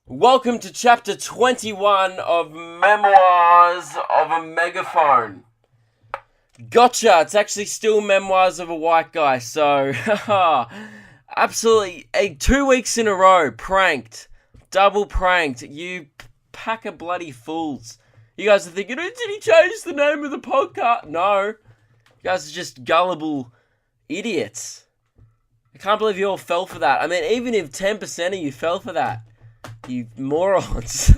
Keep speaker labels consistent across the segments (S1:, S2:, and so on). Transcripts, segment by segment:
S1: Welcome to chapter 21 of Memoirs of a Megaphone. Gotcha, it's actually still Memoirs of a White Guy, so absolutely 2 weeks in a row, pranked, double pranked, you pack of bloody fools. You guys are thinking, did he change the name of the podcast? No, you guys are just gullible idiots. I can't believe you all fell for that. I mean, even if 10% of you fell for that, you morons.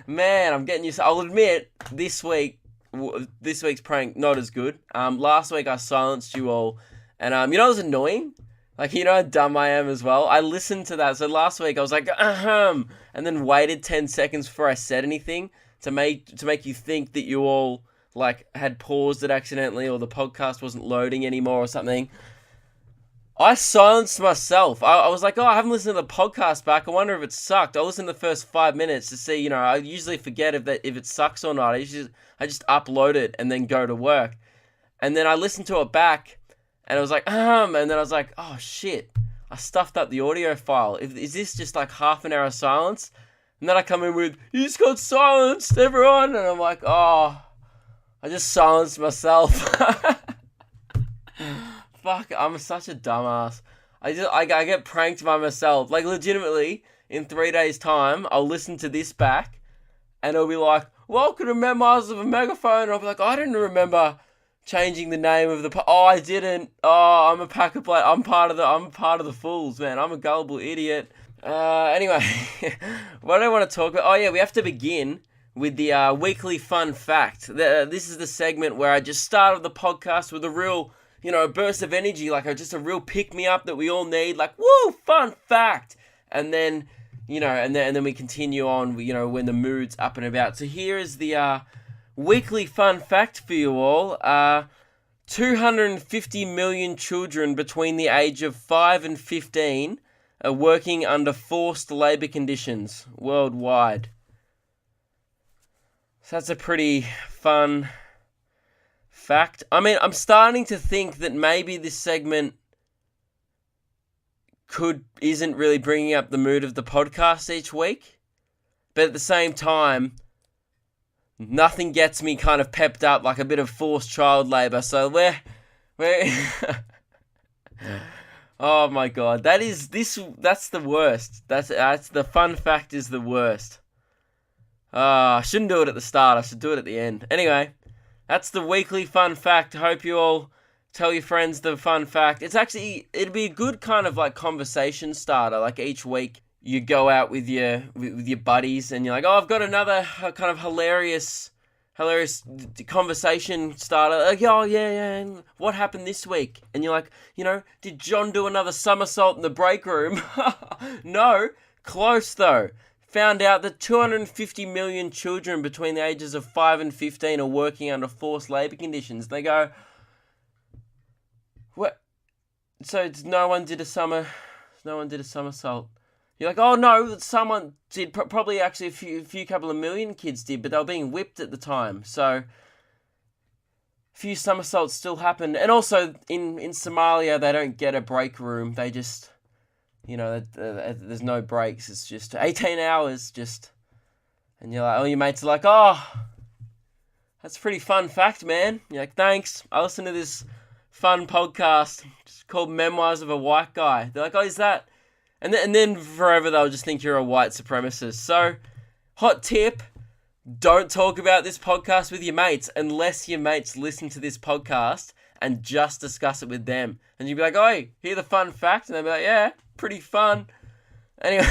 S1: Man, I'm getting used to. I'll admit, this week's prank, not as good. Last week I silenced you all, and you know it was annoying? Like, you know how dumb I am as well? I listened to that, so last week I was like, and then waited 10 seconds before I said anything to make you think that you all, like, had paused it accidentally, or the podcast wasn't loading anymore or something. I silenced myself. I was like, I haven't listened to the podcast back. I wonder if it sucked. I listened to the first 5 minutes to see, I usually forget if it sucks or not. I just upload it and then go to work. And then I listened to it back and I was like, and then I was like, oh shit, I stuffed up the audio file. Is this just like half an hour of silence? And then I come in with, you just got silenced, everyone. And I'm like, I just silenced myself. Fuck, I'm such a dumbass. I get pranked by myself. Like, legitimately, in 3 days' time, I'll listen to this back, and it'll be like, welcome to Memoirs of a Megaphone. And I'll be like, I didn't remember changing the name of the I didn't. I'm a pack of I'm part of the fools, man. I'm a gullible idiot. Anyway, what do I want to talk about? Oh yeah, we have to begin with the weekly fun fact. This is the segment where I just started the podcast with a real, a burst of energy, like just a real pick-me-up that we all need, like, woo, fun fact! And then, and then we continue on, when the mood's up and about. So here is the weekly fun fact for you all. 250 million children between the age of 5 and 15 are working under forced labour conditions worldwide. So that's a pretty fun fact. I mean, I'm starting to think that maybe this segment isn't really bringing up the mood of the podcast each week, but at the same time, nothing gets me kind of pepped up like a bit of forced child labour. So we're oh my god, that's the worst. That's the fun fact is the worst. I shouldn't do it at the start. I should do it at the end. Anyway. That's the weekly fun fact. I hope you all tell your friends the fun fact. It'd be a good kind of like conversation starter. Like each week you go out with your buddies and you're like, I've got another kind of hilarious conversation starter. Like, yeah. What happened this week? And you're like, did John do another somersault in the break room? No, close though. Found out that 250 million children between the ages of 5 and 15 are working under forced labour conditions. They go, what? So no one did a somersault. You're like, oh no, someone did. Probably actually a few couple of million kids did, but they were being whipped at the time. So a few somersaults still happened. And also in Somalia, they don't get a break room. They just, there's no breaks. It's just 18 hours, and you're like, all your mates are like, that's a pretty fun fact, man. You're like, thanks. I listened to this fun podcast called Memoirs of a White Guy. They're like, is that? And then forever they'll just think you're a white supremacist. So, hot tip, don't talk about this podcast with your mates unless your mates listen to this podcast and just discuss it with them. And you'll be like, oh, hear the fun fact? And they'll be like, yeah, pretty fun. Anyway,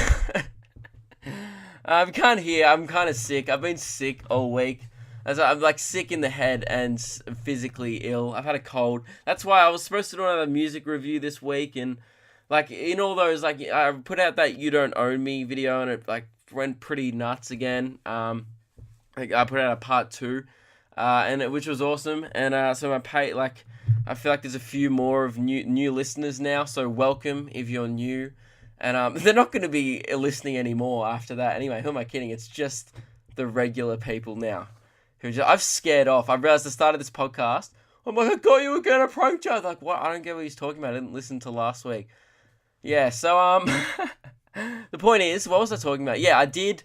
S1: I can't hear. I'm kind of sick. I've been sick all week. I'm like sick in the head and physically ill. I've had a cold. That's why I was supposed to do another music review this week. And like in all those, like I put out that You Don't Own Me video and it like went pretty nuts again. I put out a part 2. Which was awesome. And so I feel like there's a few more of new listeners now, so welcome if you're new. And they're not going to be listening anymore after that. Anyway, who am I kidding? It's just the regular people now. I've scared off. I realized at the start of this podcast, I'm like, I got you again, a prank joke. Like, what? I don't get what he's talking about. I didn't listen to last week. Yeah, so, point is, what was I talking about? Yeah, I did.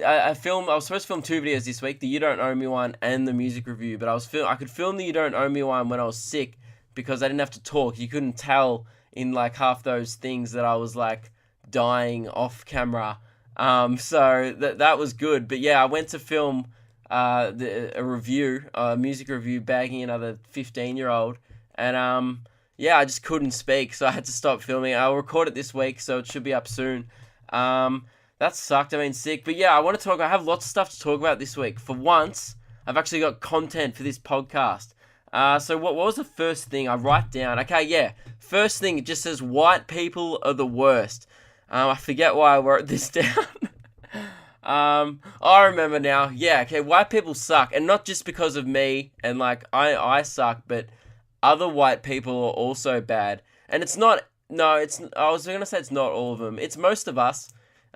S1: I was supposed to film 2 videos this week, the You Don't Owe Me one and the music review, but I could film the You Don't Owe Me one when I was sick because I didn't have to talk. You couldn't tell in like half those things that I was like dying off camera. So that was good. But yeah, I went to film a music review, bagging another 15-year-old, and yeah, I just couldn't speak, so I had to stop filming. I'll record it this week, so it should be up soon. That sucked. I mean, sick. But yeah, I have lots of stuff to talk about this week. For once, I've actually got content for this podcast. So what was the first thing I write down? Okay, yeah. First thing, it just says white people are the worst. I forget why I wrote this down. I remember now. Yeah, okay, white people suck. And not just because of me and like I suck, but other white people are also bad. And it's not, I was going to say it's not all of them. It's most of us.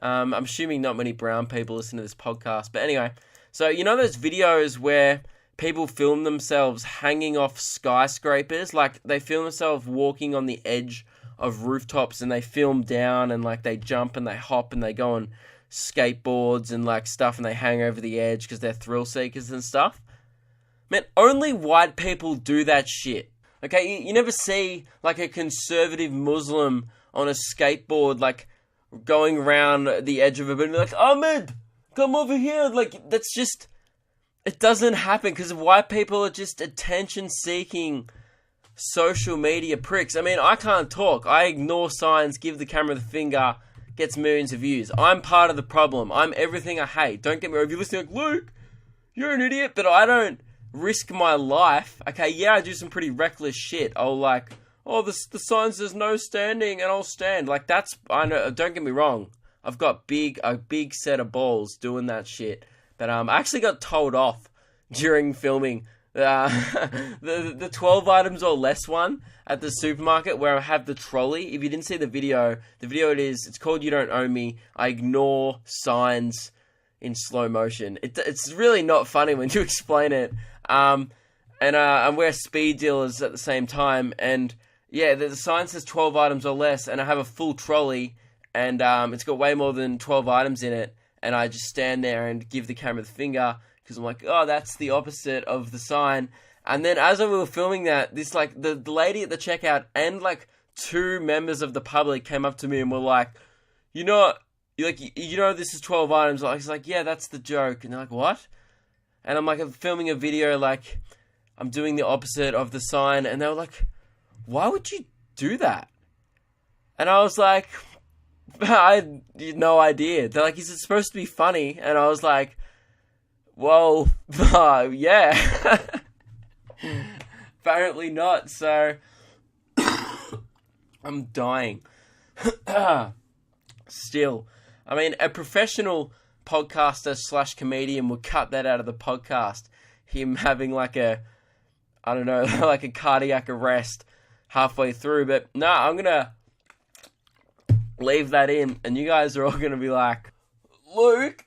S1: I'm assuming not many brown people listen to this podcast. But anyway, so you know those videos where people film themselves hanging off skyscrapers? Like they film themselves walking on the edge of rooftops and they film down and like they jump and they hop and they go on skateboards and like stuff and they hang over the edge because they're thrill seekers and stuff. Man, only white people do that shit. Okay, you never see like a conservative Muslim on a skateboard like going around the edge of a building like, Ahmed, come over here. Like, that's just, it doesn't happen because white people are just attention-seeking social media pricks. I mean, I can't talk. I ignore signs, give the camera the finger, gets millions of views. I'm part of the problem. I'm everything I hate. Don't get me wrong. If you're listening like, Luke, you're an idiot, but I don't risk my life. Okay, yeah, I do some pretty reckless shit. I'll like, oh, the sign says no standing, and I'll stand. Like, that's, I know, don't get me wrong. I've got a big set of balls doing that shit. But I actually got told off during filming the 12 items or less one at the supermarket where I have the trolley. If you didn't see the video it's called You Don't Owe Me. I ignore signs in slow motion. It's really not funny when you explain it. And we're speed dealers at the same time, and yeah, the sign says 12 items or less, and I have a full trolley, and it's got way more than 12 items in it, and I just stand there and give the camera the finger, because I'm like, oh, that's the opposite of the sign. And then as we were filming that, this, like, the lady at the checkout and, like, 2 members of the public came up to me and were like, you know, this is 12 items. I was like, yeah, that's the joke. And they're like, what? And I'm like, I'm filming a video, like, I'm doing the opposite of the sign, and they were like, why would you do that? And I was like, I had no idea. They're like, is it supposed to be funny? And I was like, well, yeah. Apparently not, so I'm dying. Still, I mean, a professional podcaster / comedian would cut that out of the podcast. Him having like a, I don't know, like a cardiac arrest halfway through, but no, I'm gonna leave that in, and you guys are all gonna be like, Luke,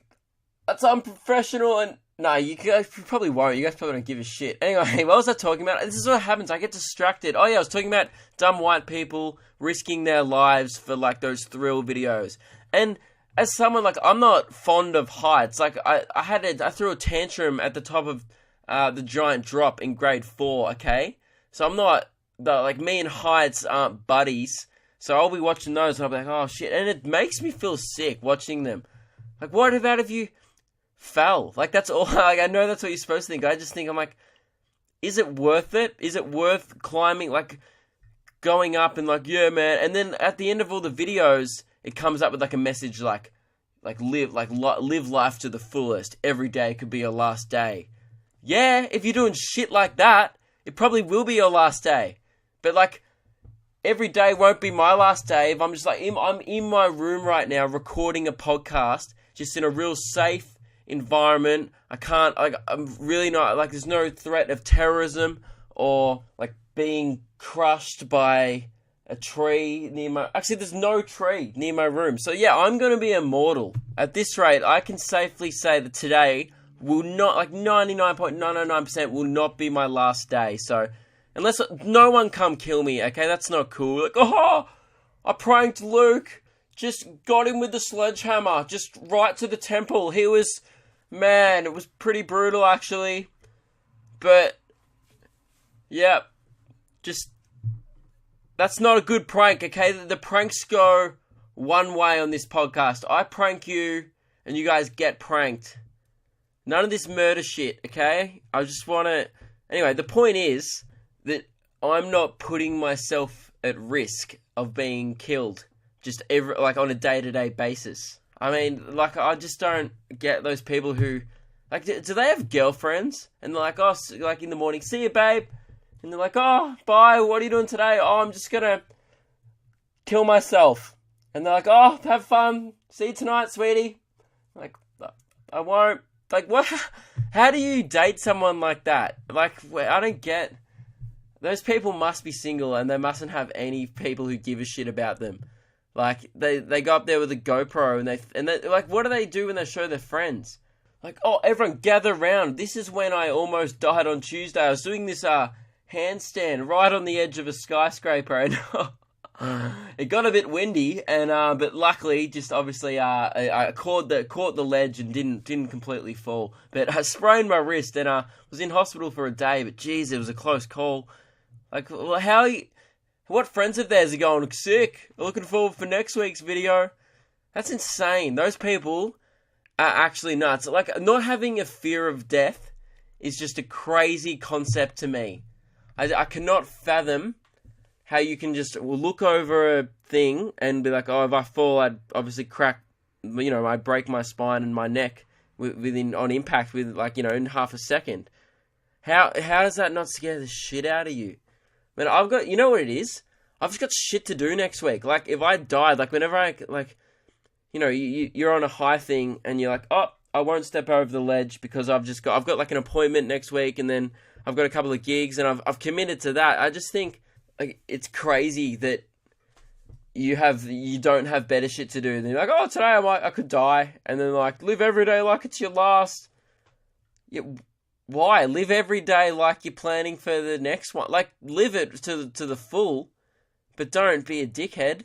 S1: that's unprofessional, and no, you guys probably won't. You guys probably don't give a shit. Anyway, what was I talking about? This is what happens. I get distracted. Oh yeah, I was talking about dumb white people risking their lives for like those thrill videos. And as someone, like, I'm not fond of heights. Like, I threw a tantrum at the top of the giant drop in grade 4. Okay, so I'm not like, me and heights aren't buddies. So I'll be watching those and I'll be like, oh shit, and it makes me feel sick watching them. Like, what about if you fell? Like, that's all. Like, I know that's what you're supposed to think. I just think, I'm like, is it worth it? Is it worth climbing, like, going up and like, yeah, man. And then at the end of all the videos, it comes up with like a message like live life to the fullest. Every day could be your last day. Yeah, if you're doing shit like that, it probably will be your last day. But like, every day won't be my last day if I'm just like, I'm in my room right now recording a podcast, just in a real safe environment. I'm really not, like, there's no threat of terrorism or like being crushed by a tree near my, actually there's no tree near my room. So yeah, I'm going to be immortal. At this rate, I can safely say that today will not, like 99.999% will not be my last day. So unless no one come kill me, okay, that's not cool. Like, oh, I pranked Luke. just got him with the sledgehammer, just right to the temple. He was, man, it was pretty brutal actually. But, yeah, just, that's not a good prank, okay? The pranks go one way on this podcast. I prank you, and you guys get pranked. None of this murder shit, okay? I just want to... Anyway, the point is that I'm not putting myself at risk of being killed just on a day-to-day basis. I mean, like, I just don't get those people who... Like, do they have girlfriends? And they're like, oh, like in the morning, see you, babe. And they're like, oh, bye, what are you doing today? Oh, I'm just gonna kill myself. And they're like, oh, have fun. See you tonight, sweetie. Like, I won't. Like, what? How do you date someone like that? Like, I don't get... Those people must be single and they mustn't have any people who give a shit about them. Like, they go up there with a GoPro and they like, what do they do when they show their friends? Like, oh, everyone gather round. This is when I almost died on Tuesday. I was doing this handstand right on the edge of a skyscraper, and it got a bit windy. And but luckily, just obviously, I caught the ledge and didn't completely fall. But I sprained my wrist and was in hospital for a day. But geez, it was a close call. Like, well, what friends of theirs are going sick? Looking forward for next week's video. That's insane. Those people are actually nuts. Like, not having a fear of death is just a crazy concept to me. I cannot fathom how you can just look over a thing and be like, oh, if I fall, I'd obviously crack, I'd break my spine and my neck on impact with, like, in half a second. How does that not scare the shit out of you? Man, I've got, you know what it is? I've just got shit to do next week. Like, if I died, like, whenever I, like... you're on a high thing and you're like, oh, I won't step over the ledge because I've got like an appointment next week and then I've got a couple of gigs and I've committed to that. I just think like it's crazy that you don't have better shit to do. And you're like, oh, today I could die, and then like live every day like it's your last. Yeah, why live every day like you're planning for the next one? Like live it to the full, but don't be a dickhead.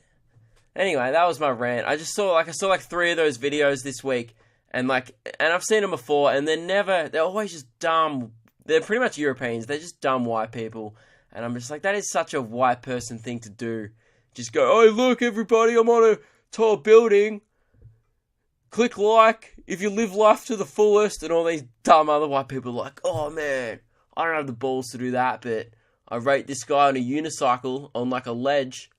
S1: Anyway, that was my rant. I saw like 3 of those videos this week, and I've seen them before, and they're always just dumb. They're pretty much Europeans. They're just dumb white people, and I'm just like, that is such a white person thing to do. Just go, oh look everybody, I'm on a tall building. Click like if you live life to the fullest, and all these dumb other white people are like, oh man, I don't have the balls to do that, but I rate this guy on a unicycle on like a ledge.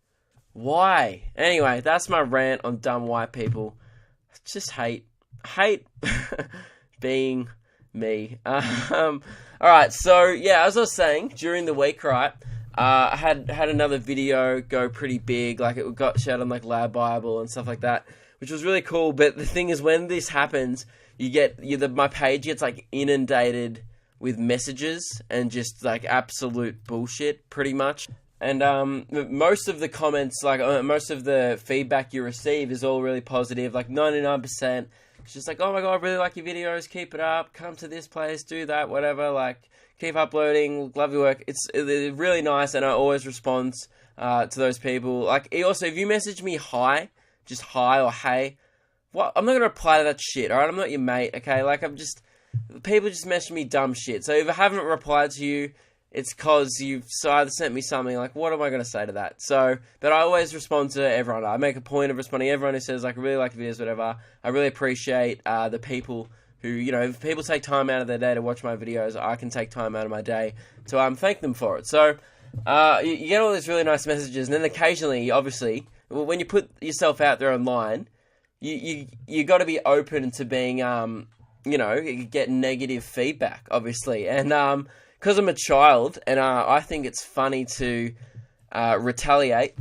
S1: Why? Anyway, that's my rant on dumb white people. I just hate being me. Alright, so yeah, as I was saying, during the week, right, I had another video go pretty big, like it got shared on like Lab Bible and stuff like that, which was really cool. But the thing is, when this happens, my page gets like inundated with messages and just like absolute bullshit, pretty much. And most of the comments, like most of the feedback you receive is all really positive, like 99%. It's just like, oh my god, I really like your videos, keep it up, come to this place, do that, whatever, like, keep uploading, love your work. It's really nice, and I always respond to those people. Like, also, if you message me hi, just hi or hey, what? I'm not going to reply to that shit, alright? I'm not your mate, okay? Like, people just message me dumb shit. So if I haven't replied to you, it's because you've either sent me something, like, what am I going to say to that? So, but I always respond to everyone. I make a point of responding to everyone who says, like, I really like videos, whatever. I really appreciate the people who, if people take time out of their day to watch my videos, I can take time out of my day to thank them for it. So, you get all these really nice messages, and then occasionally, obviously, when you put yourself out there online, you got to be open to being, get negative feedback, obviously. And, because I'm a child, and I think it's funny to retaliate,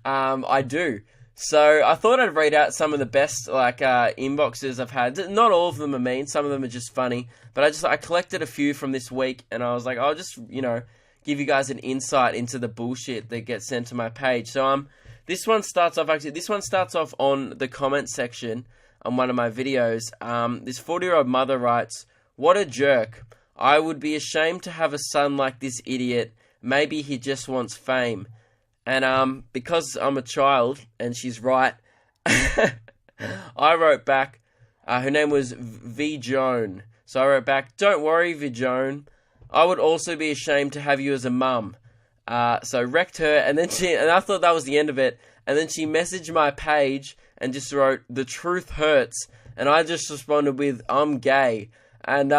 S1: I do. So I thought I'd read out some of the best inboxes I've had. Not all of them are mean, some of them are just funny. But I collected a few from this week, and I was like, I'll just, give you guys an insight into the bullshit that gets sent to my page. So this one starts off on the comment section on one of my videos. This 40-year-old mother writes, "What a jerk. I would be ashamed to have a son like this idiot. Maybe he just wants fame. And because I'm a child and she's right, I wrote back. Her name was V Joan. So I wrote back, "Don't worry, V Joan. I would also be ashamed to have you as a mum." So wrecked her, and I thought that was the end of it. And then she messaged my page and just wrote, "The truth hurts." And I just responded with, "I'm gay." And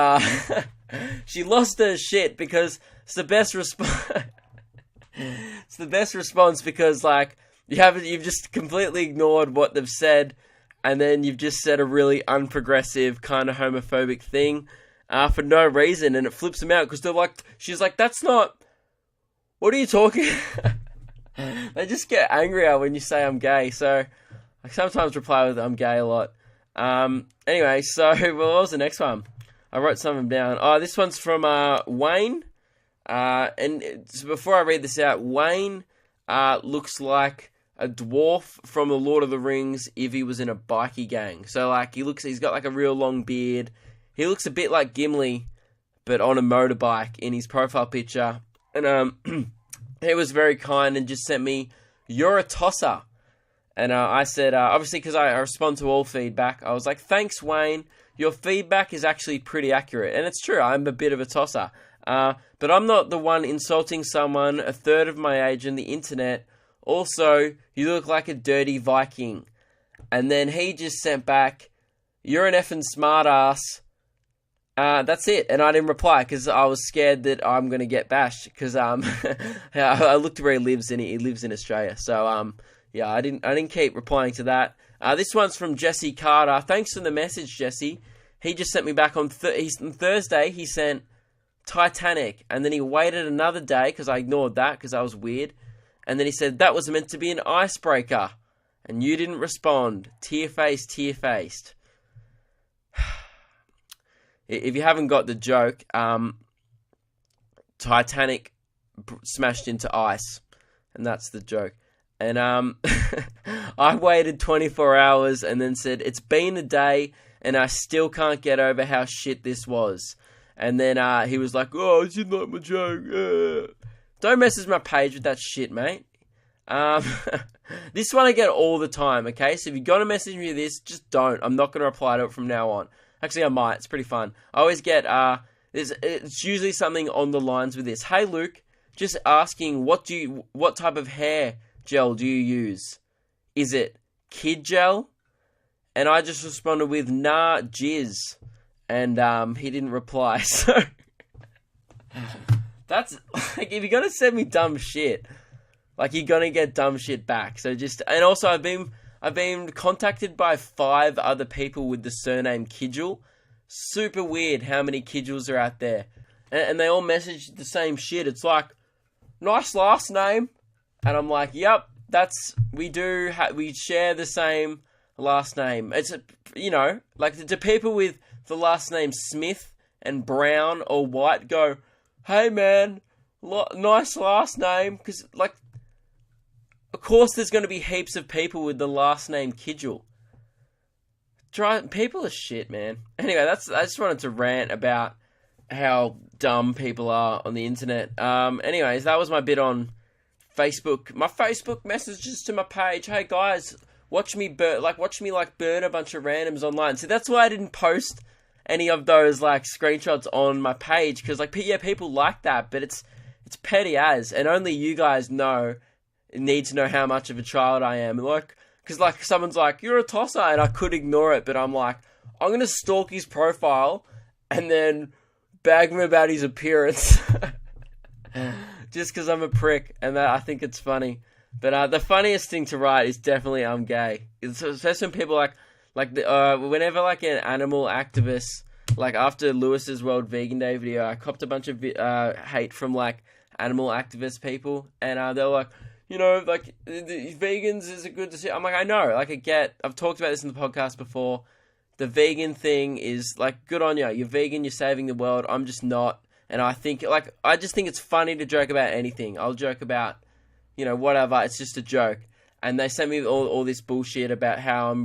S1: she lost her shit because it's the best response. It's the best response because, like, you've just completely ignored what they've said, and then you've just said a really unprogressive, kind of homophobic thing for no reason, and it flips them out because she's like, "That's not. What are you talking?" They just get angrier when you say I'm gay. So I sometimes reply with "I'm gay" a lot. Anyway, so what was the next one? I wrote some of them down. Oh, this one's from Wayne. And before I read this out, Wayne looks like a dwarf from the Lord of the Rings if he was in a bikie gang. So like he's got like a real long beard. He looks a bit like Gimli, but on a motorbike in his profile picture. And he was very kind and just sent me, "You're a tosser." And I said, obviously because I respond to all feedback, I was like, "Thanks, Wayne. Your feedback is actually pretty accurate." And it's true, I'm a bit of a tosser. But I'm not the one insulting someone a third of my age on the internet. Also, you look like a dirty Viking. And then he just sent back, "You're an effing smartass." That's it. And I didn't reply because I was scared that I'm going to get bashed. Because I looked where he lives and he lives in Australia. So yeah, I didn't keep replying to that. This one's from Jesse Carter. Thanks for the message, Jesse. He just sent me back on Thursday. He sent Titanic, and then he waited another day because I ignored that because that was weird. And then he said that was meant to be an icebreaker, and you didn't respond. Tear-faced. If you haven't got the joke, Titanic smashed into ice, and that's the joke. And I waited 24 hours and then said, "It's been a day, and I still can't get over how shit this was." And then he was like, "Oh, I didn't like my joke." Don't message my page with that shit, mate. This one I get all the time, okay? So if you're going to message me this, just don't. I'm not going to reply to it from now on. Actually, I might. It's pretty fun. I always get, it's usually something on the lines with this. "Hey, Luke, just asking, what type of hair gel do you use? Is it Kidgell?" And I just responded with, "Nah, jizz." And he didn't reply. So that's like, if you're gonna send me dumb shit, like, you're gonna get dumb shit back. So and also I've been contacted by 5 other people with the surname Kidgell. Super weird how many Kidgells are out there, and they all message the same shit. It's like, "Nice last name," and I'm like, "Yep, we share the same last name." It's like, do people with the last name Smith and Brown or White go, "Hey man, nice last name"? Because, like, of course there's going to be heaps of people with the last name Kidgell. People are shit, man. Anyway, I just wanted to rant about how dumb people are on the internet. Anyways, that was my bit on Facebook. My Facebook messages to my page. "Hey guys, watch me burn a bunch of randoms online." So that's why I didn't post any of those like screenshots on my page, because like, yeah, people like that, but it's petty as, and only you guys need to know how much of a child I am. Like, because like, someone's like, "You're a tosser," and I could ignore it, but I'm like, I'm gonna stalk his profile and then bag him about his appearance just because I'm a prick, and I think it's funny. But the funniest thing to write is definitely "I'm gay." Especially when people whenever like an animal activist, like after Lewis's World Vegan Day video, I copped a bunch of hate from like animal activist people, and they're like, like, the vegans is a good decision. I'm like, I know, like, I've talked about this in the podcast before. The vegan thing is like, good on you. You're vegan, you're saving the world. I'm just not, and I just think it's funny to joke about anything. I'll joke about, whatever. It's just a joke. And they sent me all this bullshit about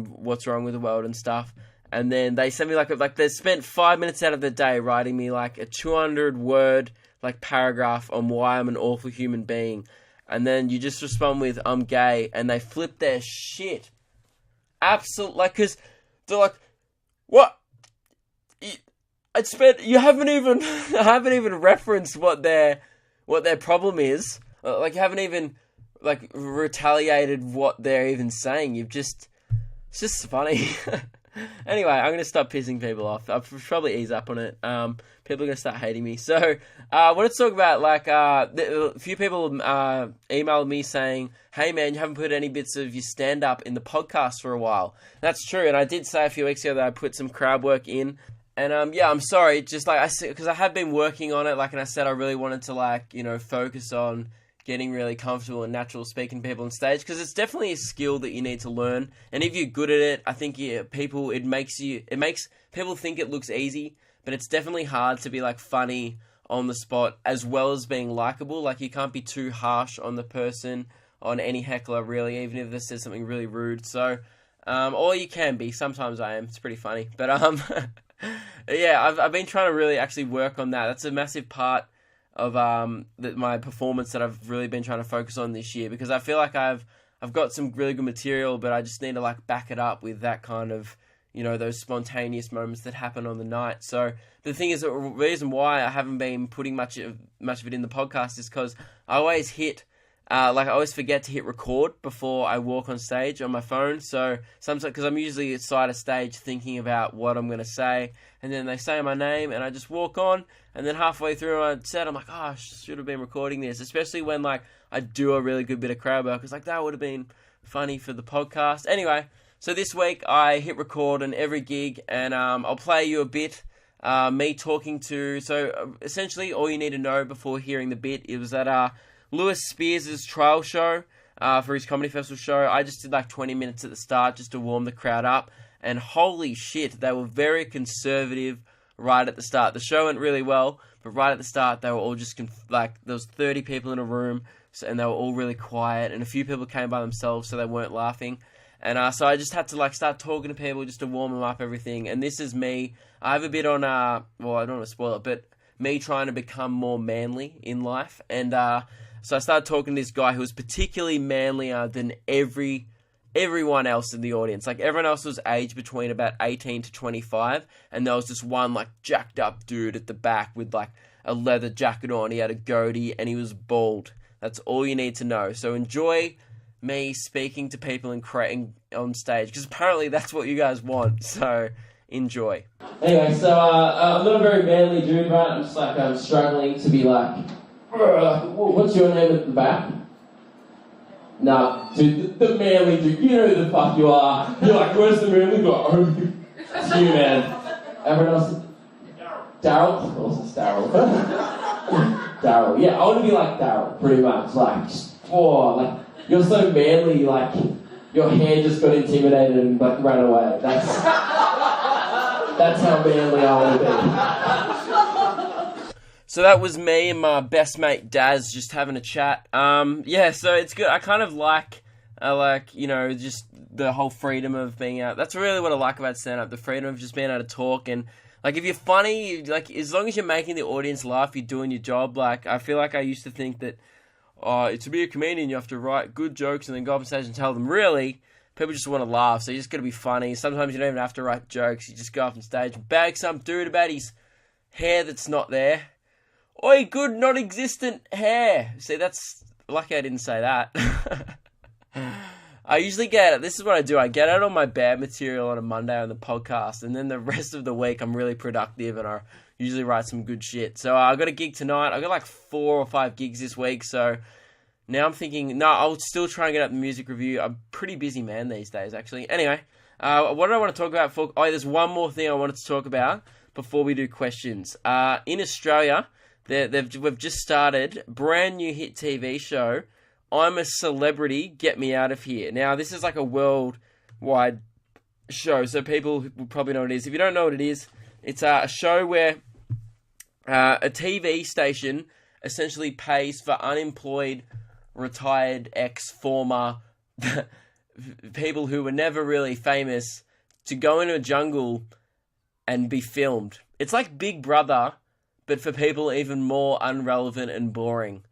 S1: what's wrong with the world and stuff. And then they sent me like they spent 5 minutes out of the day writing me like a 200-word like paragraph on why I'm an awful human being. and then you just respond with "I'm gay," and they flip their shit. Absolutely, like, because they're like, "What? You haven't even referenced what their problem is. Like, you haven't even like retaliated what they're even saying. It's just funny." Anyway, I'm going to stop pissing people off. I'll probably ease up on it. People are going to start hating me. So, I want to talk about, like, a few people emailed me saying, "Hey, man, you haven't put any bits of your stand-up in the podcast for a while." That's true, and I did say a few weeks ago that I put some crowd work in. And, yeah, I'm sorry. Just, like, because I have been working on it, like, and I said I really wanted to, like, focus on getting really comfortable and natural speaking to people on stage, because it's definitely a skill that you need to learn. And if you're good at it, I think it makes people think it looks easy, but it's definitely hard to be like funny on the spot as well as being likable. Like, you can't be too harsh on the person, on any heckler really, even if they says something really rude. So, or you can be. Sometimes I am. It's pretty funny, but yeah, I've been trying to really actually work on that. That's a massive part of my performance that I've really been trying to focus on this year, because I feel like I've got some really good material, but I just need to like back it up with that kind of, those spontaneous moments that happen on the night. So the thing is, the reason why I haven't been putting much of it in the podcast is because I always I always forget to hit record before I walk on stage on my phone. So sometimes, because I'm usually side of stage thinking about what I'm going to say, and then they say my name and I just walk on, and then halfway through my set I'm like, oh, I should have been recording this, especially when like I do a really good bit of crowd work. It's like, that would have been funny for the podcast. Anyway, so this week I hit record on every gig, and I'll play you a bit. Me talking to, so essentially all you need to know before hearing the bit, it was that Lewis Spears' trial show for his comedy festival show. I just did like 20 minutes at the start just to warm the crowd up, and holy shit, they were very conservative right at the start. The show went really well, but right at the start they were all just there was 30 people in a room, and they were all really quiet, and a few people came by themselves, so they weren't laughing. And so I just had to like start talking to people just to warm them up, everything. And this is me. I have a bit on well, I don't want to spoil it, but me trying to become more manly in life. And so I started talking to this guy who was particularly manlier than everyone else in the audience. Like, everyone else was aged between about 18 to 25, and there was this one like jacked up dude at the back with like a leather jacket on. He had a goatee and he was bald. That's all you need to know. So enjoy me speaking to people and creating on stage, because apparently that's what you guys want. So enjoy. Anyway, so I'm not a very manly dude, right? I'm just like, I'm struggling to be like, what's your name at the back? Nah, dude, the manly dude, you know who the fuck you are. You're like, where's the manly guy? Oh, it's you, man. Everyone else? Daryl? Of course it's Daryl. Daryl, yeah, I want to be like Daryl, pretty much. Like, like, you're so manly, like, your hand just got intimidated and like ran away. That's how manly I want to be. So that was me and my best mate Daz just having a chat. Yeah, so it's good. I kind of like, just the whole freedom of being out. That's really what I like about stand-up, the freedom of just being able to talk. And like, if you're funny, like, as long as you're making the audience laugh, you're doing your job. Like, I feel like I used to think that, to be a comedian, you have to write good jokes and then go up on stage and tell them. Really, people just want to laugh, so you just got to be funny. Sometimes you don't even have to write jokes. You just go up on stage and bag some dude about his hair that's not there. Oi, good non-existent hair. See, that's lucky I didn't say that. I usually this is what I do. I get out all my bad material on a Monday on the podcast, and then the rest of the week I'm really productive and I usually write some good shit. So I got a gig tonight. I got like 4 or 5 gigs this week. So now I'm thinking, no, I'll still try and get up the music review. I'm pretty busy, man, these days, actually. Anyway, what do I want to talk about? There's one more thing I wanted to talk about before we do questions. In Australia, we've just started a brand new hit TV show, I'm a Celebrity, Get Me Out of Here. Now, this is like a worldwide show, so people will probably know what it is. If you don't know what it is, it's a show where a TV station essentially pays for unemployed, retired, former people who were never really famous to go into a jungle and be filmed. It's like Big Brother, but for people even more unrelevant and boring.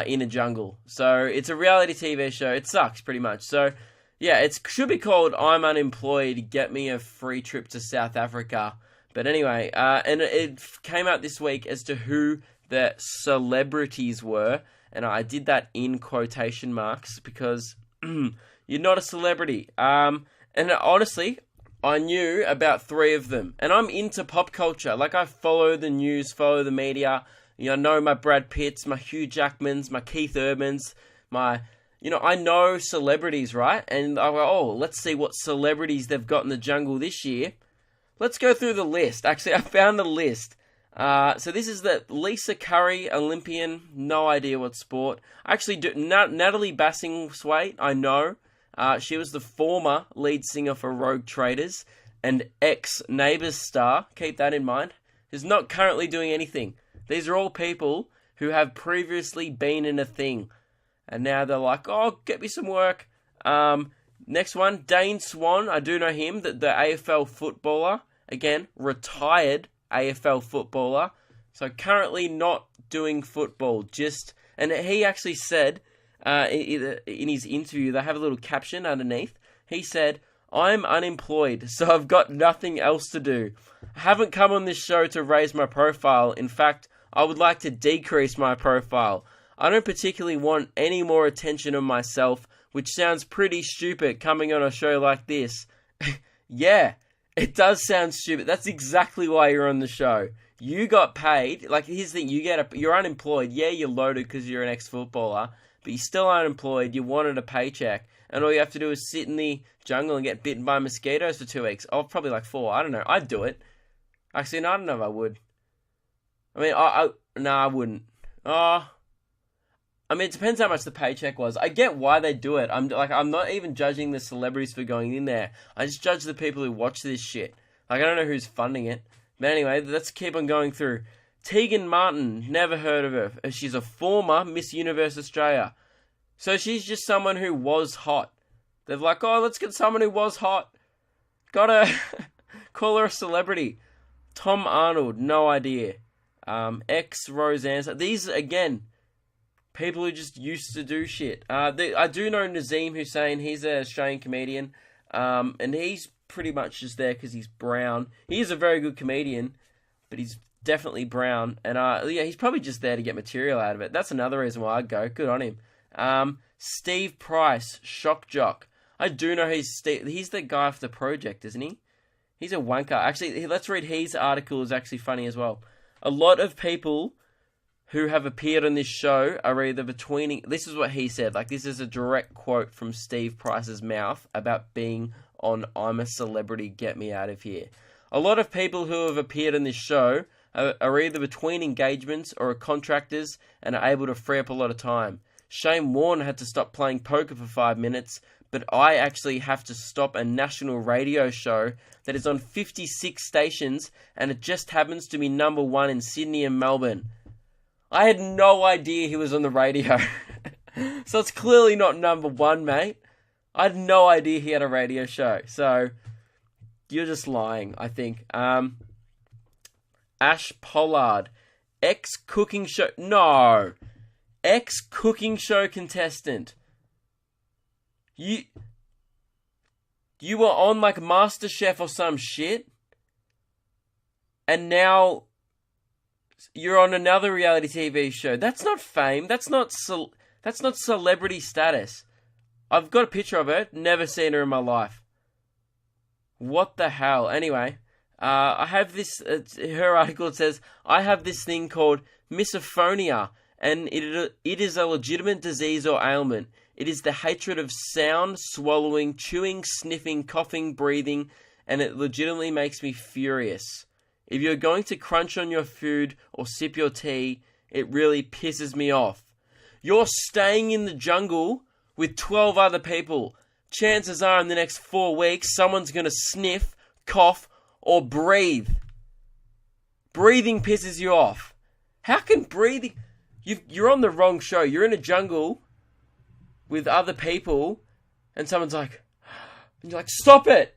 S1: in a jungle. So it's a reality TV show. It sucks pretty much. So yeah, it should be called I'm Unemployed, Get Me a Free Trip to South Africa. But anyway, and it came out this week as to who the celebrities were. And I did that in quotation marks because you're not a celebrity. And honestly, I knew about 3 of them. And I'm into pop culture. Like, I follow the news, follow the media. I know my Brad Pitts, my Hugh Jackmans, my Keith Urbans, I know celebrities, right? And I go, let's see what celebrities they've got in the jungle this year. Let's go through the list. Actually, I found the list. So this is the Lisa Curry, Olympian, no idea what sport. Actually, Natalie Bassingthwaighte, I know. She was the former lead singer for Rogue Traders and ex-Neighbours star, keep that in mind, who's not currently doing anything. These are all people who have previously been in a thing. And now they're like, get me some work. Next one, Dane Swan, I do know him, the AFL footballer. Again, retired AFL footballer. So currently not doing football. And he actually said, in his interview, they have a little caption underneath. He said, I'm unemployed, so I've got nothing else to do. I haven't come on this show to raise my profile. In fact, I would like to decrease my profile. I don't particularly want any more attention on myself, which sounds pretty stupid coming on a show like this. Yeah, it does sound stupid. That's exactly why you're on the show. You got paid. Like, here's the thing, you're unemployed. Yeah, you're loaded because you're an ex-footballer, but you're still unemployed. You wanted a paycheck, and all you have to do is sit in the jungle and get bitten by mosquitoes for 2 weeks. Oh, probably like 4. I don't know. I'd do it. Actually, no, I don't know if I would. I mean, I wouldn't. I mean, it depends how much the paycheck was. I get why they do it. I'm not even judging the celebrities for going in there. I just judge the people who watch this shit. Like, I don't know who's funding it. But anyway, let's keep on going through. Tegan Martin, never heard of her. She's a former Miss Universe Australia. So she's just someone who was hot. They're like, let's get someone who was hot. Gotta call her a celebrity. Tom Arnold, no idea. Roseanne. These, again, people who just used to do shit. I do know Nazim Hussain. He's an Australian comedian. And he's pretty much just there because he's brown. He is a very good comedian, but he's definitely brown. And he's probably just there to get material out of it. That's another reason why I'd go. Good on him. Steve Price, Shock Jock. I do know he's the guy for The Project, isn't he? He's a wanker. Actually, let's read his article. Is actually funny as well. A lot of people who have appeared on this show are either between... This is what he said. Like, this is a direct quote from Steve Price's mouth about being on I'm a Celebrity, Get Me Out of Here. A lot of people who have appeared on this show are either between engagements or are contractors and are able to free up a lot of time. Shane Warne had to stop playing poker for 5 minutes, but I actually have to stop a national radio show that is on 56 stations, and it just happens to be number 1 in Sydney and Melbourne. I had no idea he was on the radio. So it's clearly not number 1, mate. I had no idea he had a radio show. So you're just lying, I think. Ash Pollard, ex-cooking show... No! Ex-cooking show contestant. You were on like MasterChef or some shit, and now you're on another reality TV show. That's not fame. That's not celebrity status. I've got a picture of her. Never seen her in my life. What the hell? Anyway, I have this. Her article says I have this thing called misophonia, and it is a legitimate disease or ailment. It is the hatred of sound, swallowing, chewing, sniffing, coughing, breathing, and it legitimately makes me furious. If you're going to crunch on your food or sip your tea, it really pisses me off. You're staying in the jungle with 12 other people. Chances are in the next 4 weeks, someone's going to sniff, cough, or breathe. Breathing pisses you off. How can breathing... You're on the wrong show. You're in a jungle with other people, and someone's like, and you're like, stop it!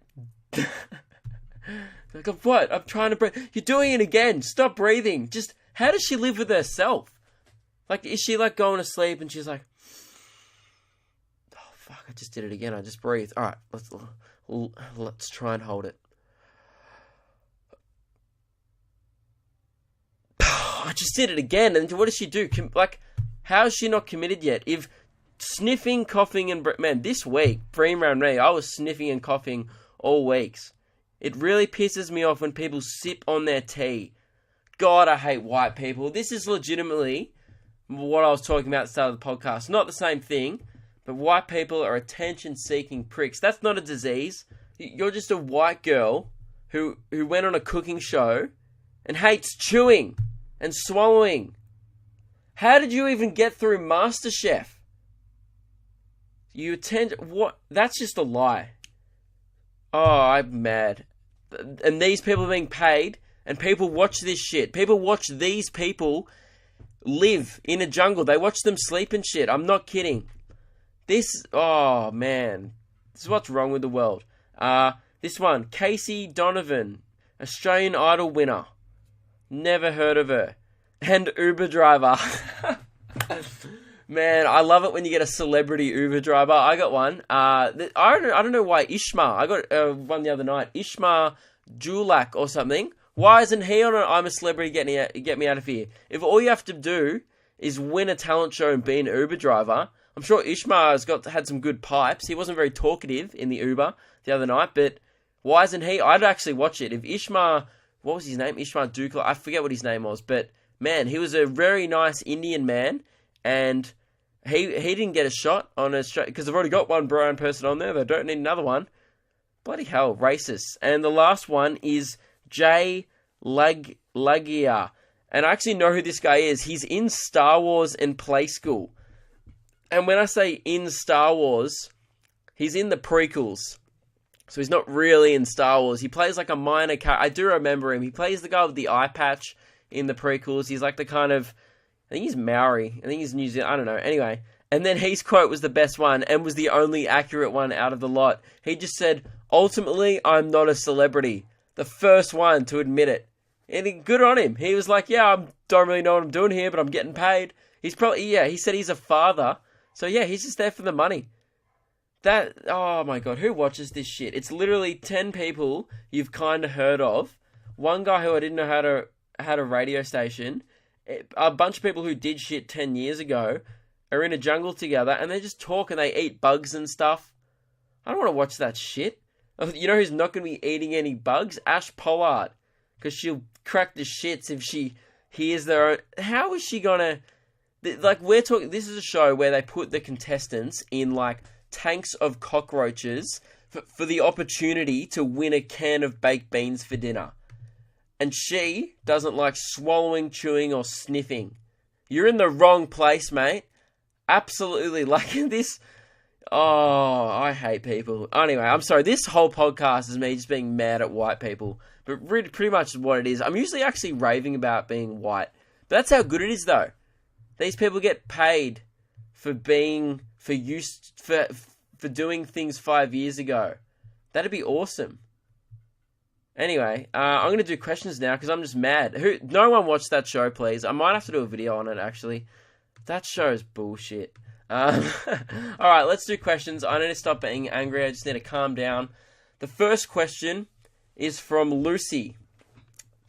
S1: Like, what? I'm trying to breathe. You're doing it again. Stop breathing. Just, how does she live with herself? Like, is she like going to sleep and she's like, oh fuck, I just did it again. I just breathed. All right, let's try and hold it. I just did it again. And what does she do? Like, how is she not committed yet? If sniffing, coughing, and man, this week, dream around me, I was sniffing and coughing all weeks. It really pisses me off when people sip on their tea. God, I hate white people. This is legitimately what I was talking about at the start of the podcast. Not the same thing, but white people are attention-seeking pricks. That's not a disease. You're just a white girl who went on a cooking show and hates chewing and swallowing. How did you even get through MasterChef? You attend... What? That's just a lie. Oh, I'm mad. And these people are being paid, and people watch this shit. People watch these people live in a jungle. They watch them sleep and shit. I'm not kidding. Oh, man. This is what's wrong with the world. This one, Casey Donovan, Australian Idol winner. Never heard of her. And Uber driver. Man, I love it when you get a celebrity Uber driver. I got one. I don't know why Ishma. I got one the other night. Ishma Julak or something. Why isn't he on I'm a Celebrity, get me out of here? If all you have to do is win a talent show and be an Uber driver, I'm sure Ishma has had some good pipes. He wasn't very talkative in the Uber the other night, but why isn't he? I'd actually watch it. If Ishma, what was his name? Ishma Dukla. I forget what his name was, but man, he was a very nice Indian man, and he didn't get a shot on Australia because they've already got one brown person on there. They don't need another one. Bloody hell, racist. And the last one is Jay Lagia. And I actually know who this guy is. He's in Star Wars and Play School. And when I say in Star Wars, he's in the prequels. So he's not really in Star Wars. He plays like a minor character. I do remember him. He plays the guy with the eye patch in the prequels. He's like the kind of... I think he's Maori. I think he's New Zealand. I don't know. Anyway. And then his quote was the best one and was the only accurate one out of the lot. He just said, ultimately, I'm not a celebrity. The first one to admit it. And good on him. He was like, yeah, I don't really know what I'm doing here, but I'm getting paid. He's probably, he said he's a father. So yeah, he's just there for the money. Oh my God, who watches this shit? It's literally 10 people you've kind of heard of. One guy who I didn't know had a radio station. A bunch of people who did shit 10 years ago are in a jungle together and they just talk and they eat bugs and stuff. I don't want to watch that shit. You know who's not going to be eating any bugs? Ash Pollard. Because she'll crack the shits if she hears their own... How is she going to... Like, we're talking... This is a show where they put the contestants in, like, tanks of cockroaches for the opportunity to win a can of baked beans for dinner. And she doesn't like swallowing, chewing, or sniffing. You're in the wrong place, mate. Absolutely. Like, this... Oh, I hate people. Anyway, I'm sorry. This whole podcast is me just being mad at white people. But really, pretty much what it is. I'm usually actually raving about being white. But that's how good it is, though. These people get paid for doing things 5 years ago. That'd be awesome. Anyway, I'm going to do questions now because I'm just mad. No one watched that show, please. I might have to do a video on it, actually. That show is bullshit. Alright, let's do questions. I need to stop being angry. I just need to calm down. The first question is from Lucy.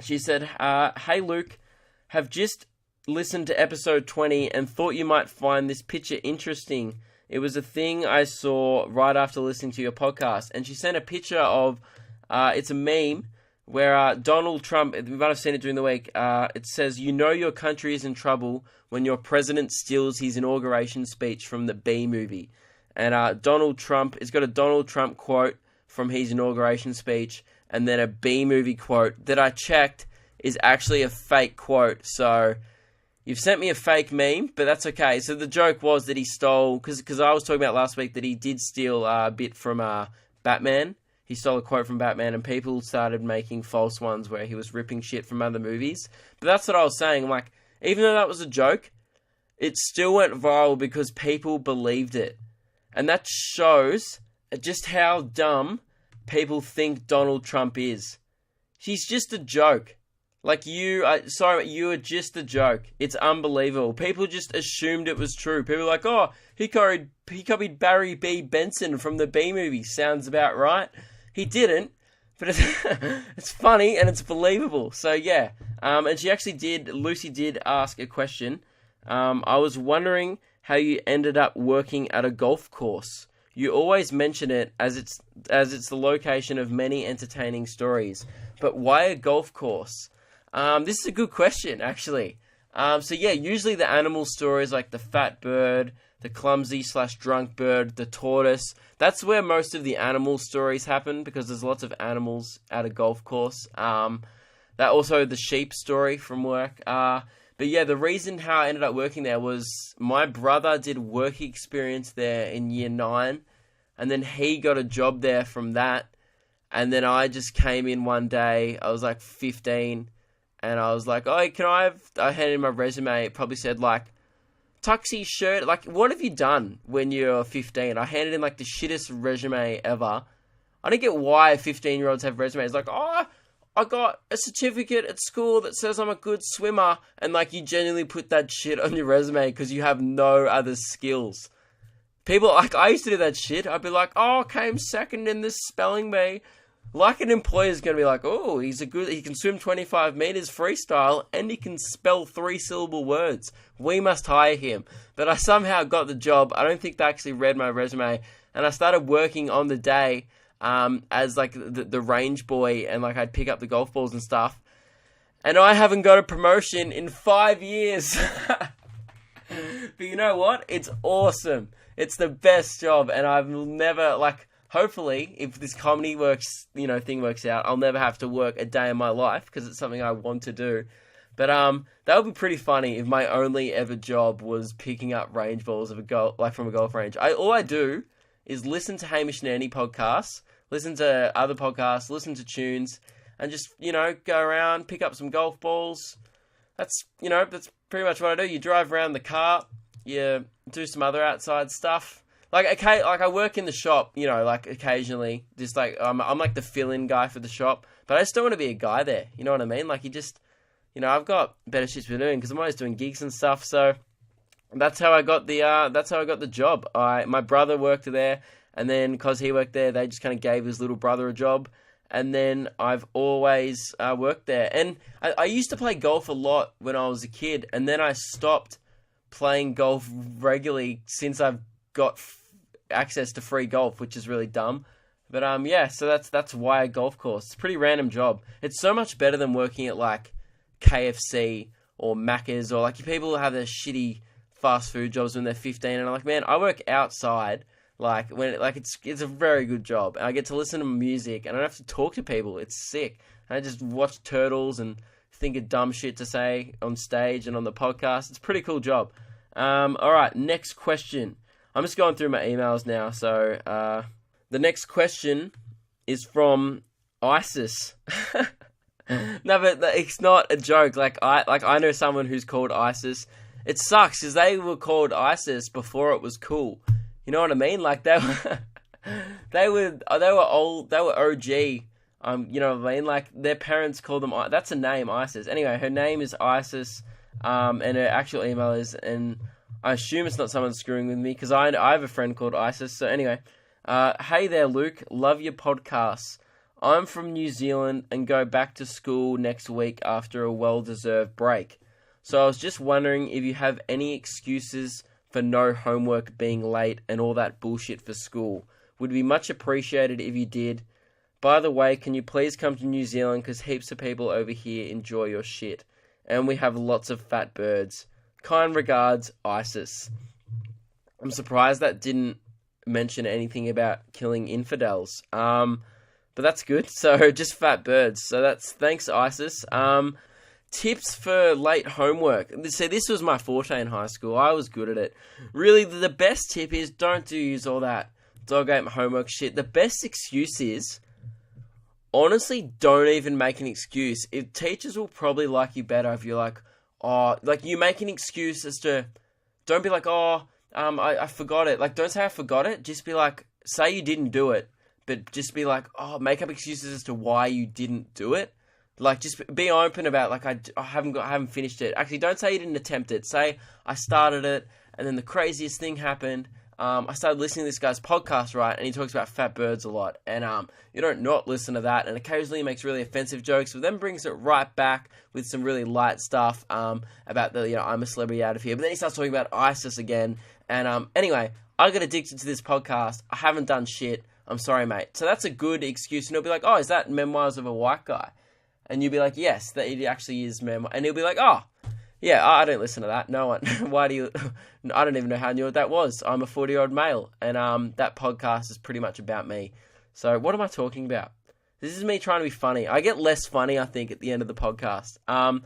S1: She said, hey Luke, have just listened to episode 20 and thought you might find this picture interesting. It was a thing I saw right after listening to your podcast. And she sent a picture of, it's a meme where Donald Trump, you might have seen it during the week, it says, you know your country is in trouble when your president steals his inauguration speech from the B movie. And Donald Trump, it's got a Donald Trump quote from his inauguration speech, and then a B movie quote that I checked is actually a fake quote. So you've sent me a fake meme, but that's okay. So the joke was that he stole, because I was talking about last week that he did steal a bit from Batman. He stole a quote from Batman, and people started making false ones where he was ripping shit from other movies. But that's what I was saying. I'm like, even though that was a joke, it still went viral because people believed it. And that shows just how dumb people think Donald Trump is. He's just a joke. Like sorry, you were just a joke. It's unbelievable. People just assumed it was true. People were like, oh, he copied Barry B. Benson from the B movie. Sounds about right. He didn't, but it's, it's funny and it's believable. So yeah, and Lucy did ask a question. I was wondering how you ended up working at a golf course. You always mention it as it's the location of many entertaining stories. But why a golf course? This is a good question, actually. So yeah, usually the animal stories like the fat bird, the clumsy/drunk bird, the tortoise. That's where most of the animal stories happen because there's lots of animals at a golf course. That also the sheep story from work. But yeah, the reason how I ended up working there was my brother did work experience there in year 9, and then he got a job there from that. And then I just came in one day. I was like 15. And I was like, oh, I handed in my resume. It probably said like, tuxie shirt. Like, what have you done when you're 15? I handed in like the shittest resume ever. I don't get why 15-year-olds have resumes. Like, oh, I got a certificate at school that says I'm a good swimmer. And like, you genuinely put that shit on your resume because you have no other skills. People, like, I used to do that shit. I'd be like, oh, I came second in this spelling bee. Like, an employer's going to be like, oh, he can swim 25 meters freestyle and he can spell 3-syllable words. We must hire him. But I somehow got the job. I don't think they actually read my resume. And I started working on the day as like the range boy, and like I'd pick up the golf balls and stuff. And I haven't got a promotion in 5 years. But you know what? It's awesome. It's the best job. And I've never, like, hopefully, if this comedy thing works out, I'll never have to work a day in my life because it's something I want to do. But that would be pretty funny if my only ever job was picking up range balls from a golf range. All I do is listen to Hamish and Andy podcasts, listen to other podcasts, listen to tunes, and just go around, pick up some golf balls. That's pretty much what I do. You drive around the car, you do some other outside stuff. Like I work in the shop, like occasionally, just like I'm like the fill-in guy for the shop, but I just don't want to be a guy there. You know what I mean? Like you just, I've got better shit to be doing because I'm always doing gigs and stuff. So that's how I got the job. My brother worked there, and then because he worked there, they just kind of gave his little brother a job, and then I've always worked there. And I used to play golf a lot when I was a kid, and then I stopped playing golf regularly since I've got access to free golf, which is really dumb. But yeah, so that's why a golf course. It's a pretty random job. It's so much better than working at like KFC or Macca's, or like people have their shitty fast food jobs when they're 15, and I'm like, man, I work outside. Like it's a very good job. And I get to listen to music, and I don't have to talk to people. It's sick. And I just watch turtles and think of dumb shit to say on stage and on the podcast. It's a pretty cool job. All right, next question. I'm just going through my emails now. So the next question is from ISIS. No, but it's not a joke. Like I know someone who's called ISIS. It sucks because they were called ISIS before it was cool. You know what I mean? Like they were old. They were OG. You know what I mean? Like their parents called them. That's a name, ISIS. Anyway, her name is ISIS. And her actual email is, and I assume it's not someone screwing with me because I have a friend called ISIS. So anyway, hey there, Luke. Love your podcasts. I'm from New Zealand and go back to school next week after a well-deserved break. So I was just wondering if you have any excuses for no homework, being late, and all that bullshit for school. Would be much appreciated if you did. By the way, can you please come to New Zealand because heaps of people over here enjoy your shit. And we have lots of fat birds. Kind regards, ISIS. I'm surprised that didn't mention anything about killing infidels. But that's good. So just fat birds. So thanks, ISIS. Tips for late homework. See, this was my forte in high school. I was good at it. Really, the best tip is don't use all that dog ate my homework shit. The best excuse is, honestly, don't even make an excuse. If teachers will probably like you better if you're like, you make an excuse as to, don't be like, I forgot it. Like, don't say I forgot it. Just be like, say you didn't do it, but just be like, make up excuses as to why you didn't do it. Like, just be open about, like, I haven't finished it. Actually, don't say you didn't attempt it. Say, I started it, and then the craziest thing happened. I started listening to this guy's podcast, right, and he talks about fat birds a lot. And you don't not listen to that, and occasionally he makes really offensive jokes, but then brings it right back with some really light stuff about the, I'm a celebrity out of here. But then he starts talking about ISIS again. And anyway, I got addicted to this podcast. I haven't done shit. I'm sorry, mate. So that's a good excuse. And he'll be like, oh, is that Memoirs of a White Guy? And you'll be like, yes, that it actually is memoir. And he'll be like, oh, yeah, I don't listen to that. No one. Why do you? I don't even know how I knew what that was. I'm a 40-year-old male, and that podcast is pretty much about me. So what am I talking about? This is me trying to be funny. I get less funny, I think, at the end of the podcast. An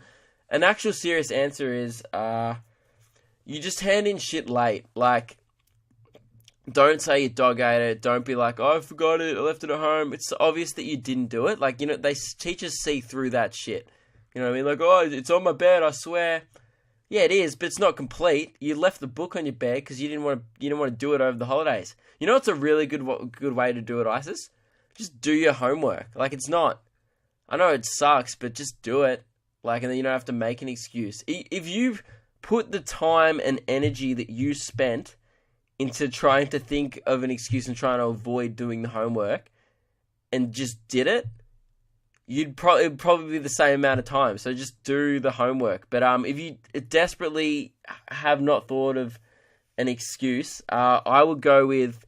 S1: actual serious answer is, you just hand in shit late. Like, don't say your dog ate it. Don't be like, oh, I forgot it. I left it at home. It's obvious that you didn't do it. Like, teachers see through that shit. You know what I mean? Like, oh, it's on my bed, I swear. Yeah, it is, but it's not complete. You left the book on your bed because you didn't want to do it over the holidays. You know what's a really good way to do it, ISIS? Just do your homework. Like, it's not. I know it sucks, but just do it. Like, and then you don't have to make an excuse. If you put the time and energy that you spent into trying to think of an excuse and trying to avoid doing the homework and just did it, it'd probably be the same amount of time. So just do the homework. But if you desperately have not thought of an excuse, I would go with,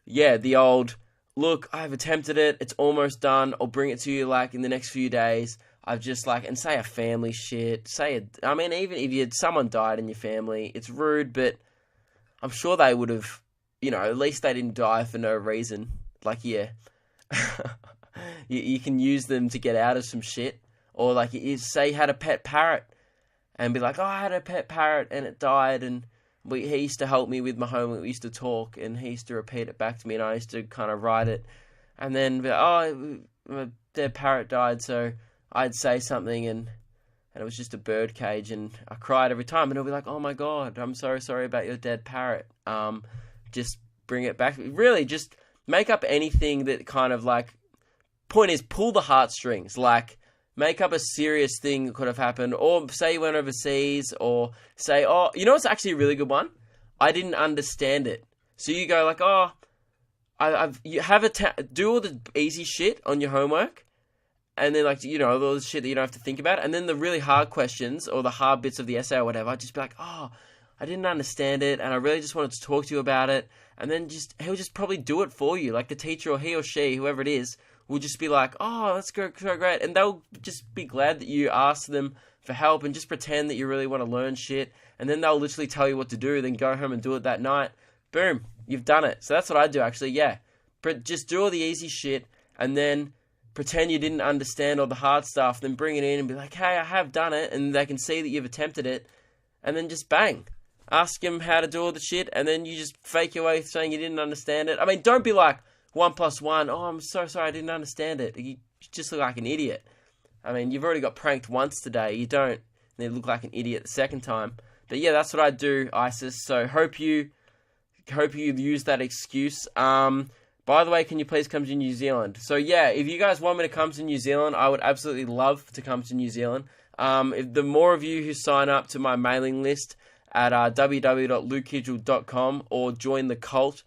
S1: the old, look, I've attempted it. It's almost done. I'll bring it to you like in the next few days. I've just and say a family shit. Even if someone died in your family, it's rude, but I'm sure they would have, at least they didn't die for no reason. Like, yeah. You can use them to get out of some shit. Or like, you say you had a pet parrot and be like, oh, I had a pet parrot and it died, and he used to help me with my homework. We used to talk and he used to repeat it back to me and I used to kind of write it. And then be like, oh, my dead parrot died, so I'd say something and it was just a bird cage and I cried every time. And he'll be like, oh my God, I'm so sorry about your dead parrot. Just bring it back. Really, just make up anything that kind of point is, pull the heartstrings. Like, make up a serious thing that could have happened. Or say you went overseas, or say, oh, you know what's actually a really good one? I didn't understand it. So you go like, oh, do all the easy shit on your homework. And then all the shit that you don't have to think about. And then the really hard questions or the hard bits of the essay or whatever, just be like, oh, I didn't understand it. And I really just wanted to talk to you about it. And then he'll just probably do it for you. Like the teacher or he or she, whoever it is, will just be like, oh, that's so great. And they'll just be glad that you asked them for help and just pretend that you really want to learn shit. And then they'll literally tell you what to do, then go home and do it that night. Boom, you've done it. So that's what I do, actually, yeah. But just do all the easy shit and then pretend you didn't understand all the hard stuff, then bring it in and be like, hey, I have done it. And they can see that you've attempted it. And then just bang. Ask them how to do all the shit, and then you just fake your way saying you didn't understand it. I mean, don't be like, 1 + 1, oh, I'm so sorry, I didn't understand it. You just look like an idiot. I mean, you've already got pranked once today. You don't need to look like an idiot the second time. But yeah, that's what I do, ISIS. So hope you use that excuse. By the way, can you please come to New Zealand? So yeah, if you guys want me to come to New Zealand, I would absolutely love to come to New Zealand. If the more of you who sign up to my mailing list at www.lukekidgell.com or join the cult,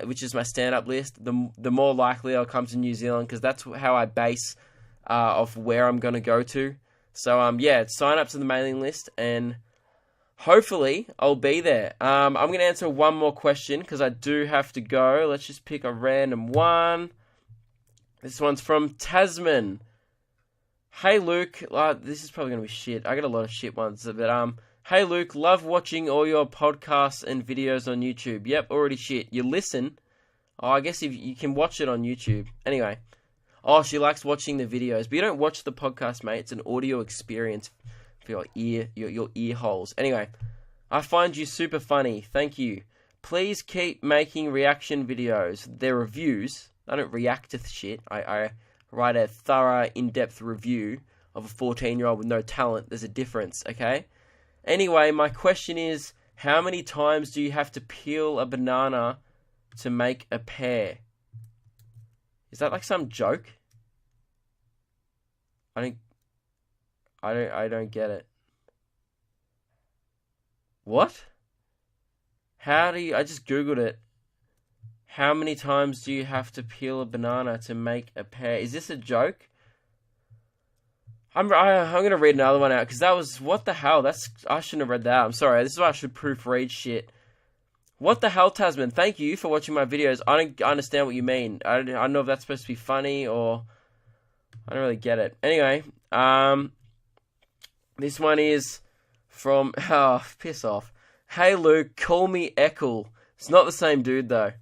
S1: which is my stand-up list, the more likely I'll come to New Zealand, because that's how I base of where I'm going to go to. So yeah, sign up to the mailing list and hopefully I'll be there. I'm going to answer one more question because I do have to go. Let's just pick a random one. This one's from Tasman. Hey Luke, this is probably going to be shit. I got a lot of shit ones, but hey Luke, love watching all your podcasts and videos on YouTube. Yep, already shit. You listen? Oh, I guess if you can watch it on YouTube. Anyway. Oh, she likes watching the videos. But you don't watch the podcast, mate. It's an audio experience for your ear holes. Anyway, I find you super funny. Thank you. Please keep making reaction videos. They're reviews. I don't react to shit. I write a thorough, in-depth review of a 14-year-old with no talent. There's a difference, okay? Anyway, my question is, how many times do you have to peel a banana to make a pear? Is that like some joke? I don't. I don't get it. What? How do you? I just googled it. How many times do you have to peel a banana to make a pear? Is this a joke? I'm gonna read another one out because that was what the hell. I shouldn't have read that. I'm sorry. This is why I should proofread shit. What the hell, Tasman? Thank you for watching my videos. I don't understand what you mean. I don't know if that's supposed to be funny or I don't really get it. Anyway, this one is from piss off. Hey Luke, call me Eckle. It's not the same dude though.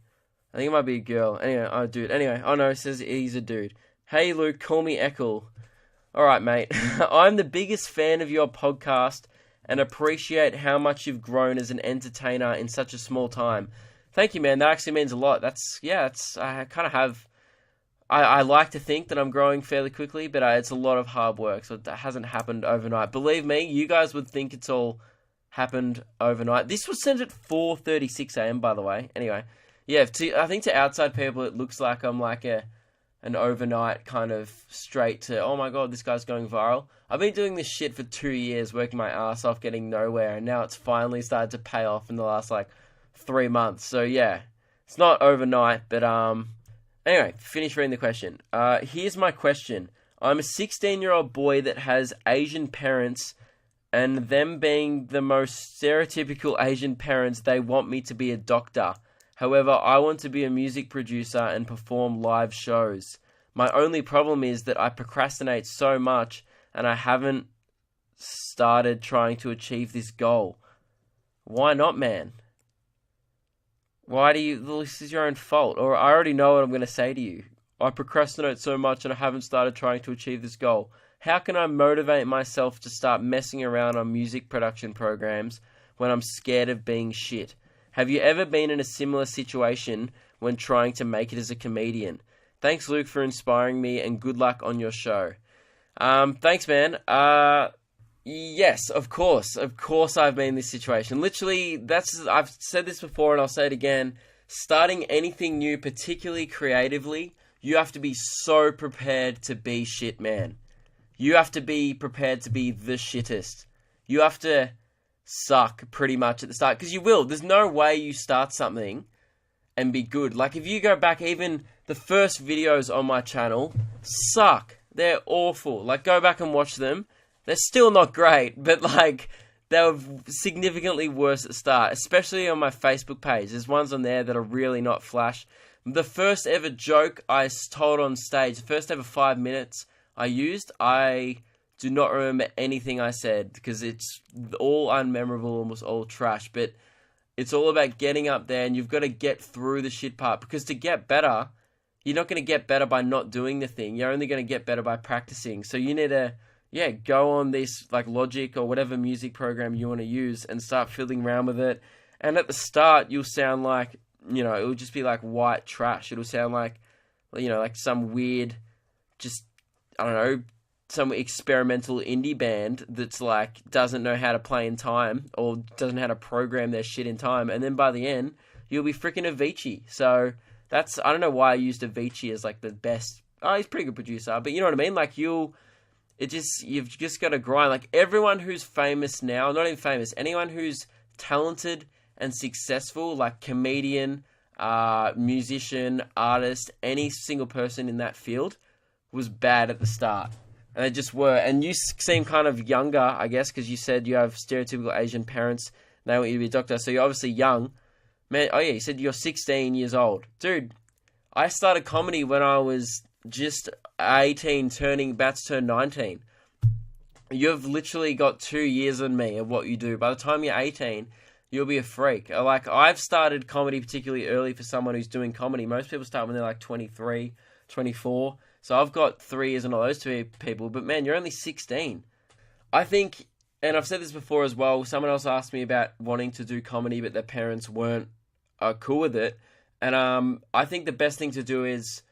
S1: I think it might be a girl. Anyway, oh dude. Anyway, oh no, it says he's a dude. Hey Luke, call me Eckle. Alright, mate. I'm the biggest fan of your podcast and appreciate how much you've grown as an entertainer in such a small time. Thank you, man. That actually means a lot. I kind of have... I like to think that I'm growing fairly quickly, but it's a lot of hard work, so it hasn't happened overnight. Believe me, you guys would think it's all happened overnight. This was sent at 4:36 a.m., by the way. Anyway, yeah, I think to outside people, it looks like I'm like an overnight kind of straight to, oh my god, this guy's going viral. I've been doing this shit for 2 years, working my ass off, getting nowhere, and now it's finally started to pay off in the last, 3 months. So, yeah, it's not overnight, but, anyway, finish reading the question. Here's my question. I'm a 16-year-old boy that has Asian parents, and them being the most stereotypical Asian parents, they want me to be a doctor. However, I want to be a music producer and perform live shows. My only problem is that I procrastinate so much and I haven't started trying to achieve this goal. Why not, man? This is your own fault. Or I already know what I'm going to say to you. I procrastinate so much and I haven't started trying to achieve this goal. How can I motivate myself to start messing around on music production programs when I'm scared of being shit? Have you ever been in a similar situation when trying to make it as a comedian? Thanks, Luke, for inspiring me, and good luck on your show. Thanks, man. Yes, of course. Of course I've been in this situation. Literally, I've said this before and I'll say it again. Starting anything new, particularly creatively, you have to be so prepared to be shit, man. You have to be prepared to be the shittest. You have to suck pretty much at the start, because you will. There's no way you start something and be good. Like, if you go back, even the first videos on my channel suck. They're awful. Like, go back and watch them. They're still not great, but they were significantly worse at the start, especially on my Facebook page. There's ones on there that are really not flash. The first ever joke I told on stage, the first ever 5 minutes I used, I do not remember anything I said because it's all unmemorable, almost all trash. But it's all about getting up there, and you've got to get through the shit part, because to get better, you're not going to get better by not doing the thing. You're only going to get better by practicing. So you need to, go on this Logic or whatever music program you want to use and start fiddling around with it. And at the start, you'll sound like, it will just be like white trash. It'll sound like, like some weird, just, I don't know, some experimental indie band that's doesn't know how to play in time or doesn't know how to program their shit in time. And then by the end, you'll be freaking Avicii. So I don't know why I used Avicii as the best. Oh, he's a pretty good producer, but you know what I mean? You've just got to grind. Everyone who's famous now, not even famous, anyone who's talented and successful, comedian, musician, artist, any single person in that field was bad at the start. And they just were. And you seem kind of younger, I guess, because you said you have stereotypical Asian parents. They want you to be a doctor. So you're obviously young. Man, oh yeah, you said you're 16 years old. Dude, I started comedy when I was just 18, about to turn 19. You've literally got 2 years on me of what you do. By the time you're 18, you'll be a freak. I've started comedy particularly early for someone who's doing comedy. Most people start when they're 23, 24. So I've got 3 years on all those two people, but man, you're only 16. I think, and I've said this before as well, someone else asked me about wanting to do comedy, but their parents weren't cool with it. And I think the best thing to do is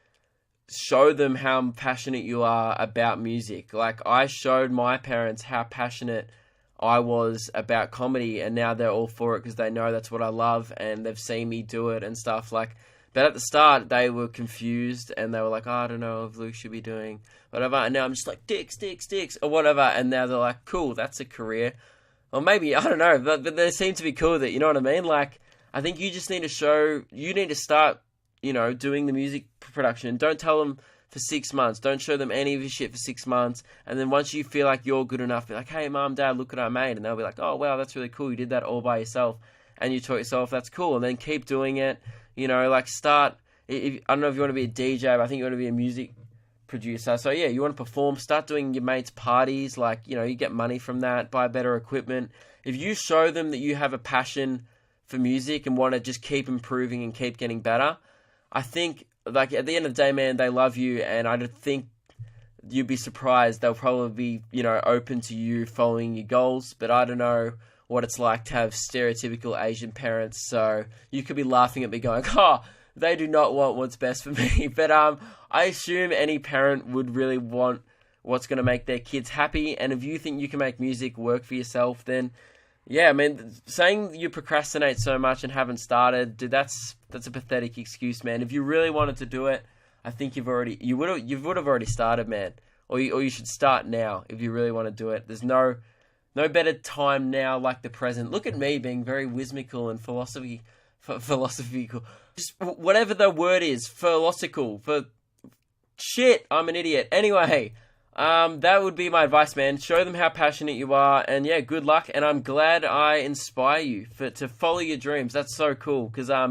S1: show them how passionate you are about music. I showed my parents how passionate I was about comedy, and now they're all for it because they know that's what I love, and they've seen me do it and stuff. But at the start, they were confused, and they were like, oh, I don't know if Luke should be doing whatever. And now I'm just like, dicks, or whatever. And now they're like, cool, that's a career. Or maybe, I don't know, but they seem to be cool with it, you know what I mean? Like, I think you just need to start, doing the music production. Don't tell them for 6 months. Don't show them any of your shit for 6 months. And then once you feel like you're good enough, be like, hey, mom, dad, look what I made. And they'll be like, oh, wow, that's really cool. You did that all by yourself. And you taught yourself, that's cool. And then keep doing it. Start, I don't know if you want to be a DJ, but I think you want to be a music producer. So yeah, you want to perform, start doing your mates' parties, you get money from that, buy better equipment. If you show them that you have a passion for music and want to just keep improving and keep getting better, I think, at the end of the day, man, they love you, and I think you'd be surprised. They'll probably be, open to you following your goals, but I don't know what it's like to have stereotypical Asian parents, so you could be laughing at me going, oh, they do not want what's best for me. But I assume any parent would really want what's going to make their kids happy, and if you think you can make music work for yourself, then yeah, I mean, saying you procrastinate so much and haven't started, dude, that's a pathetic excuse, man. If you really wanted to do it, I think you would have already started, man. Or you should start now if you really want to do it. There's no better time now like the present. Look at me being very whimsical and philosophical. Just whatever the word is, philosophical. For shit, I'm an idiot. Anyway, that would be my advice, man. Show them how passionate you are, and yeah, good luck. And I'm glad I inspire you to follow your dreams. That's so cool. Because I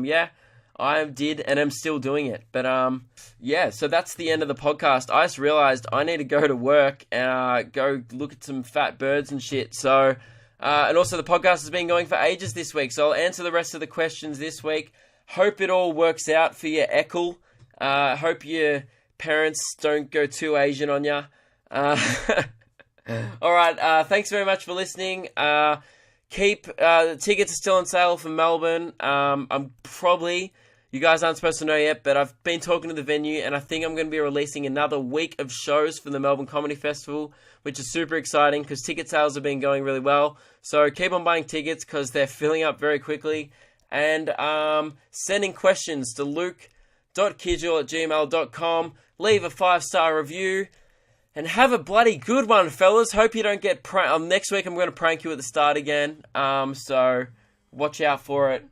S1: did and am still doing it. But yeah, so that's the end of the podcast. I just realized I need to go to work and go look at some fat birds and shit. So, and also the podcast has been going for ages this week, so I'll answer the rest of the questions this week. Hope it all works out for your Eckle. Hope your parents don't go too Asian on ya. Alright, thanks very much for listening. The tickets are still on sale for Melbourne. You guys aren't supposed to know yet, but I've been talking to the venue, and I think I'm going to be releasing another week of shows for the Melbourne Comedy Festival, which is super exciting because ticket sales have been going really well. So keep on buying tickets because they're filling up very quickly. And sending questions to luke.kidgell@gmail.com. Leave a 5-star review. And have a bloody good one, fellas. Hope you don't get pranked. Next week I'm going to prank you at the start again. So watch out for it.